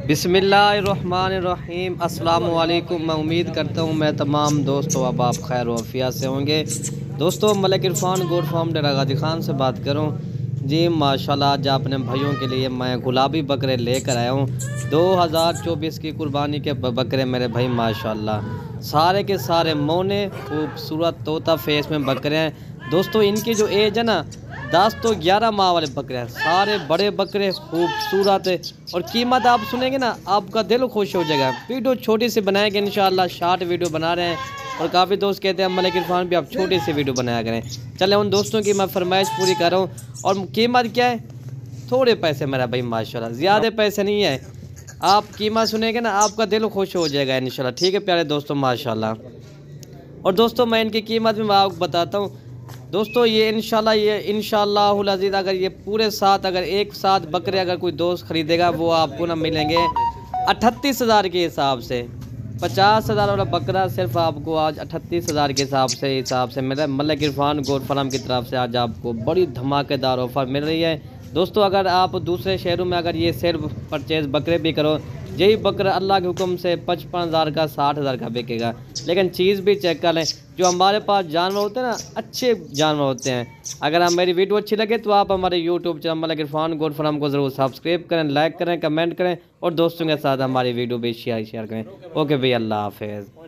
बिस्मिल्लाहिर्रहमानिर्रहीम अस्सलाम वालेकुम। मैं उम्मीद करता हूँ मैं तमाम दोस्तों अब आप खैर वफ़ियत से होंगे। दोस्तों मलिक इरफान गोट फार्म डेरा गाजी खान से बात करूँ जी। माशाल्लाह आज अपने भाइयों के लिए मैं गुलाबी बकरे लेकर आया हूँ। 2024 की कुर्बानी के बकरे मेरे भाई माशाल्लाह सारे के सारे मोने खूबसूरत तोता फेस में बकरे हैं। दोस्तों इनकी जो एज है ना 10 तो 11 माह वाले बकरे हैं। सारे बड़े बकरे खूबसूरत है और कीमत आप सुनेंगे ना आपका दिल खुश हो जाएगा। वीडियो छोटी सी बनाएंगे इंशाल्लाह, शॉर्ट वीडियो बना रहे हैं और काफ़ी दोस्त कहते हैं मलिक इरफान भी आप छोटी सी वीडियो बनाया करें। चले उन दोस्तों की मैं फरमाइश पूरी कर रहा हूँ। और कीमत क्या है? थोड़े पैसे मेरा भाई माशाल्लाह, ज़्यादा पैसे नहीं है। आप कीमत सुनेंगे ना आपका दिल खुश हो जाएगा इंशाल्लाह। ठीक है प्यारे दोस्तों माशाल्लाह। और दोस्तों मैं इनकी कीमत भी मैं आपको बताता हूँ। दोस्तों ये इंशाल्लाहुल अज़ीज़ अगर ये पूरे साथ अगर एक साथ बकरे अगर कोई दोस्त ख़रीदेगा वो आपको ना मिलेंगे 38,000 के हिसाब से। 50,000 वाला बकरा सिर्फ आपको आज 38,000 के हिसाब से मेरा मलिक इरफान गोट फार्म की तरफ से आज आपको बड़ी धमाकेदार ऑफ़र मिल रही है। दोस्तों अगर आप दूसरे शहरों में अगर ये सिर्फ परचेज़ बकरे भी करो, यही बकरा अल्लाह के हुक्म से 55,000 का 60,000 का बिकेगा। लेकिन चीज़ भी चेक कर लें, जो हमारे पास जानवर होते हैं ना अच्छे जानवर होते हैं। अगर आप मेरी वीडियो अच्छी लगे तो आप हमारे YouTube channel Malik Irfan goat farm को ज़रूर सब्सक्राइब करें, लाइक करें, कमेंट करें और दोस्तों के साथ हमारी वीडियो भी शेयर करें। ओके भाई, अल्लाह हाफ़िज़।